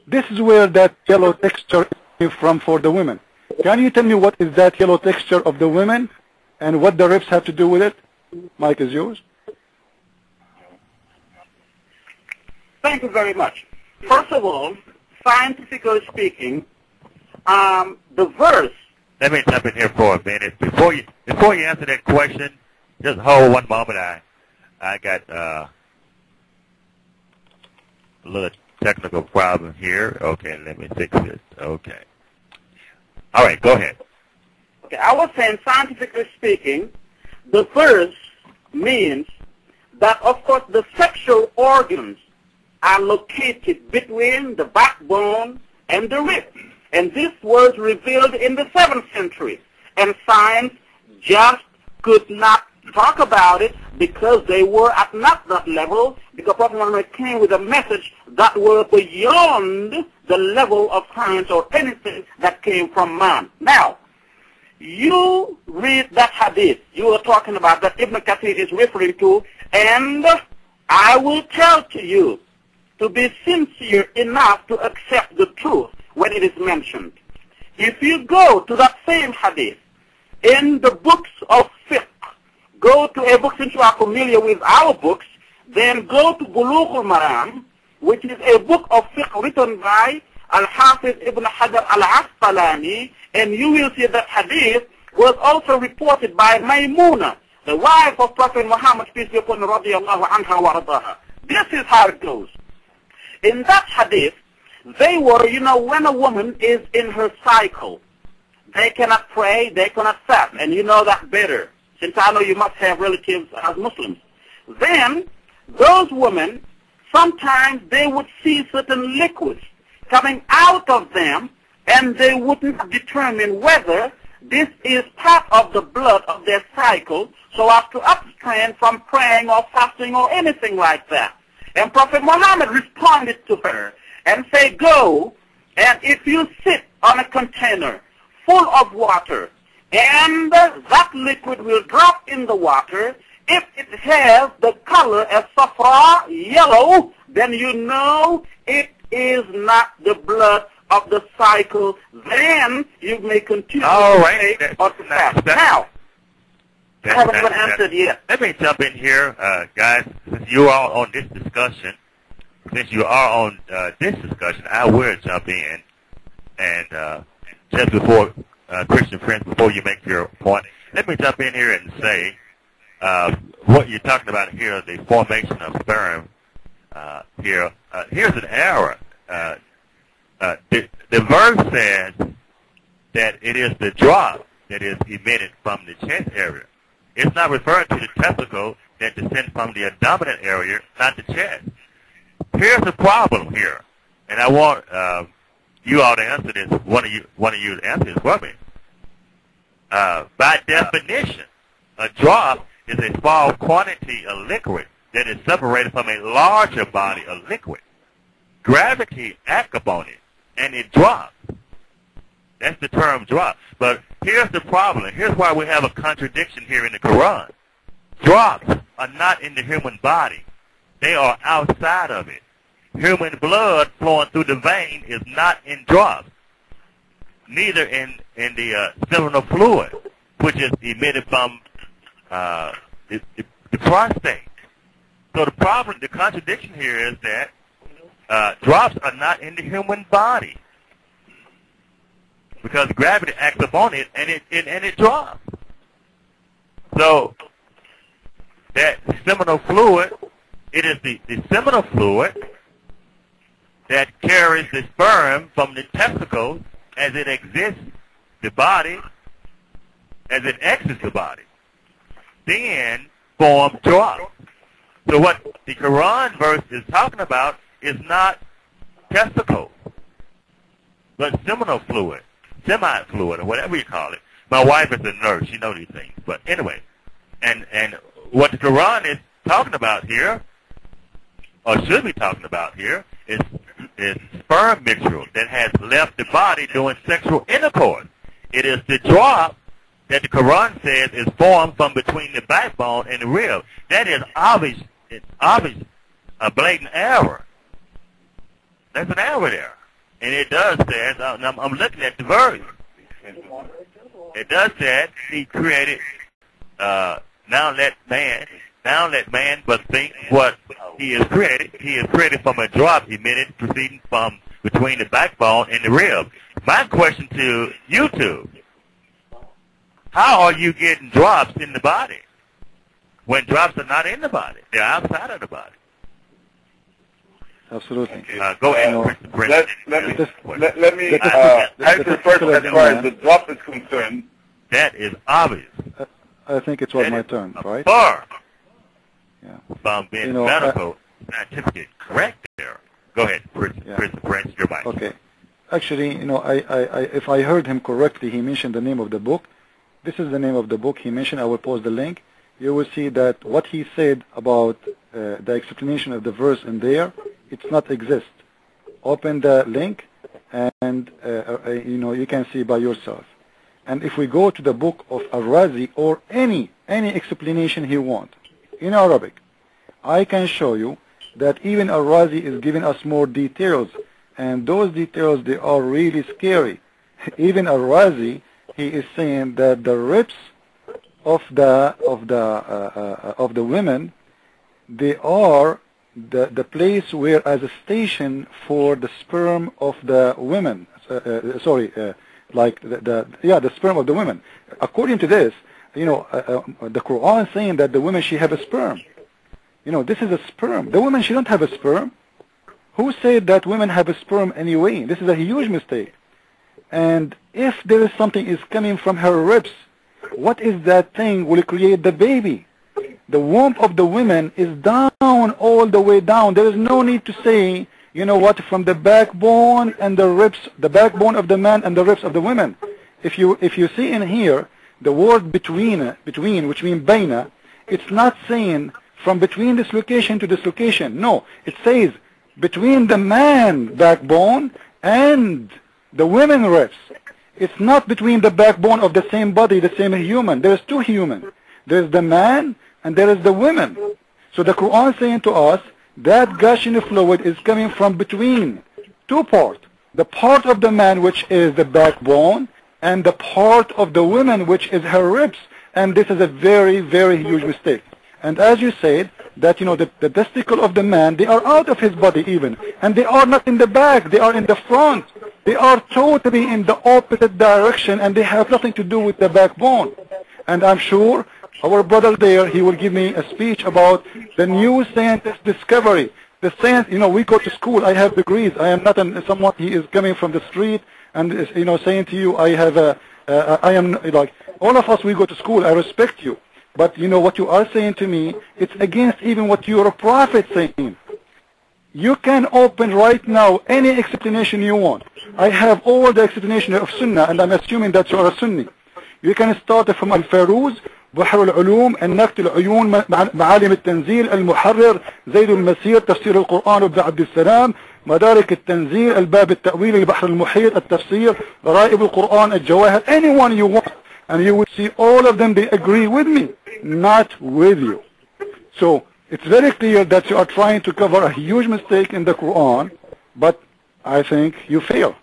this is where that yellow texture is from for the women. Can you tell me what is that yellow texture of the women and what the ribs have to do with it? Mike is yours. Thank you very much. First of all, scientifically speaking, the verse. Let me jump in here for a minute. Before you answer that question, just hold one moment. I got a little technical problem here. Okay, let me fix it. Okay. All right, go ahead. Okay, I was saying, scientifically speaking, the verse means that, of course, the sexual organs are located between the backbone and the rib. And this was revealed in the 7th century. And science just could not talk about it because they were at not that level, because Prophet Muhammad came with a message that was beyond the level of science or anything that came from man. Now, you read that hadith you were talking about that Ibn Kathir is referring to, and I will tell to you to be sincere enough to accept the truth when it is mentioned. If you go to that same hadith in the books of fiqh, go to a book, since you are familiar with our books, then go to Bulugh al-Maram, which is a book of fiqh written by Al-Hafiz Ibn Hajar al-Asqalani, and you will see that hadith was also reported by Maymuna, the wife of Prophet Muhammad, peace be upon him, radiyallahu anha wa radaha. This is how it goes. In that hadith, they were, when a woman is in her cycle, they cannot pray, they cannot fast, and you know that better, since I know you must have relatives as Muslims. Then, those women, sometimes they would see certain liquids coming out of them, and they wouldn't determine whether this is part of the blood of their cycle, so as to abstain from praying or fasting or anything like that. And Prophet Muhammad responded to her and said, go, and if you sit on a container full of water, and that liquid will drop in the water, if it has the color as safra, yellow, then you know it is not the blood of the cycle. Then you may continue to pray or to fast. Now, I haven't even answered yet. Let me jump in here, guys. Since you are on this discussion, I will jump in. And just before, Christian friends, before you make your point, let me jump in here and say what you're talking about here, the formation of sperm here. Here's an error. The verse says that it is the drop that is emitted from the chest area. It's not referring to the testicle that descends from the abdominal area, not the chest. Here's the problem here, and I want you all to answer this. One of you to answer this for me. By definition, a drop is a small quantity of liquid that is separated from a larger body of liquid. Gravity acts upon it, and it drops. That's the term drop. But here's the problem. Here's why we have a contradiction here in the Quran. Drops are not in the human body. They are outside of it. Human blood flowing through the vein is not in drops. Neither in the seminal fluid, which is emitted from the prostate. So the problem, the contradiction here is that drops are not in the human body because gravity acts upon it and it drops. So that seminal fluid, it is the seminal fluid that carries the sperm from the testicles as it exists the body, as it exits the body, then form drops. So what the Quran verse is talking about is not testicles, but seminal fluid, semi-fluid, or whatever you call it. My wife is a nurse; she knows these things. But anyway, and what the Quran is talking about here, or should be talking about here, is sperm mixture that has left the body during sexual intercourse. It is the drop that the Quran says is formed from between the backbone and the rib. That is obvious. It's obvious, a blatant error. There's an error there. And it does say, I'm looking at the verse. It does say he created, now let man but think what he has created. He is created from a drop emitted proceeding from between the backbone and the rib. My question to you two, how are you getting drops in the body when drops are not in the body? They're outside of the body. Absolutely. Go ahead. Let me answer first as far as the drop is concerned. That is obvious. I think it was my turn, right? Far yeah. Being medical, scientifically correct there. Go ahead, Chris, your mic. Okay. Actually, if I heard him correctly, he mentioned the name of the book. This is the name of the book he mentioned. I will post the link. You will see that what he said about the explanation of the verse in there, it's not exist. Open the link, and you can see by yourself. And if we go to the book of Al-Razi or any explanation he wants in Arabic, I can show you that even Al-Razi is giving us more details, and those details, they are really scary. Even Al-Razi, he is saying that the ribs of the women, they are the place where as a station for the sperm of the women. Like the sperm of the women. According to this, the Quran is saying that the women, she have a sperm. This is a sperm. The woman, she don't have a sperm. Who said that women have a sperm anyway? This is a huge mistake. And if there is something is coming from her ribs, what is that thing will create the baby? The womb of the women is down, all the way down. There is no need to say, from the backbone and the ribs, the backbone of the man and the ribs of the women. If you see in here, the word between, which means baina, it's not saying from between this location to this location. No, it says between the man backbone and the women ribs. It's not between the backbone of the same body, the same human. There's two humans. There's the man and there is the women. So the Quran is saying to us that gushing fluid is coming from between two parts. The part of the man, which is the backbone, and the part of the woman, which is her ribs. And this is a very, very huge mistake. And as you said, that the testicle of the man, they are out of his body even. And they are not in the back, they are in the front. They are totally in the opposite direction, and they have nothing to do with the backbone. And I'm sure our brother there, he will give me a speech about the new scientist discovery. The science, we go to school, I have degrees. I am not someone, he is coming from the street and is, saying to you, I am like, all of us, we go to school, I respect you. But what you are saying to me, it's against even what your prophet saying. You can open right now any explanation you want. I have all the explanation of Sunnah, and I'm assuming that you are a Sunni. You can start from Al-Faruz, بحر العلوم، النكت العيون، معالم التنزيل، المحرر، زيد المسير، تفسير القرآن ابن عبد السلام، مدارك التنزيل، الباب التأويل، البحر المحيط، التفسير، غرائب القرآن، الجواهر. Anyone you want, and you will see all of them, they agree with me, not with you. So it's very clear that you are trying to cover a huge mistake in the Quran, but I think you fail.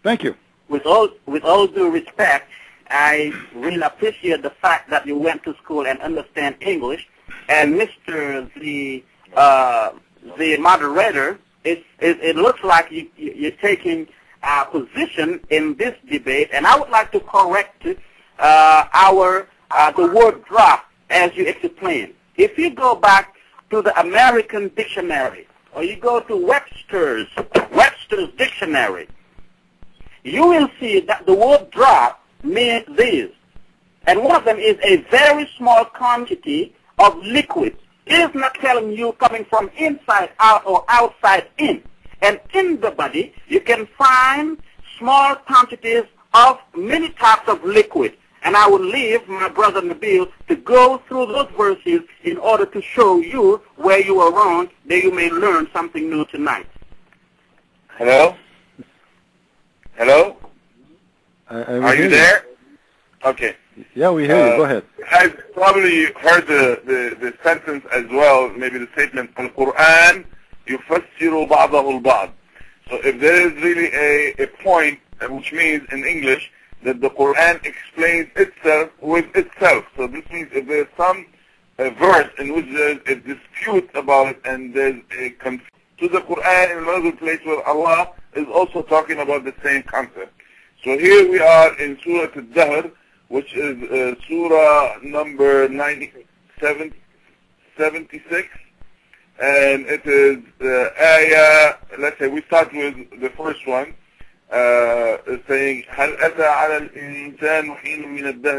Thank you. With all due respect, I really appreciate the fact that you went to school and understand English. And Mr. the moderator, it looks like you're taking a position in this debate, and I would like to correct the word drop as you explained. If you go back to the American dictionary, or you go to Webster's dictionary, you will see that the word drop means this. And one of them is a very small quantity of liquid. It is not telling you coming from inside out or outside in. And in the body, you can find small quantities of many types of liquid. And I will leave my brother Nabil to go through those verses in order to show you where you are wrong, that you may learn something new tonight. Hello? Hello? Are you there? Okay. Yeah, we hear you. Go ahead. I've probably heard the sentence as well, maybe the statement, Al-Quran يفسر بعضه البعض. So if there is really a point, which means in English that the Quran explains itself with itself. So this means if there's some verse in which there's a dispute about it and there's a to the Quran in another place where Allah is also talking about the same concept. So here we are in Surah Al-Dahr, which is Surah number 76, and it is ayah, let's say we start with the first one, saying هل أتى على الإنسان حين من الدهر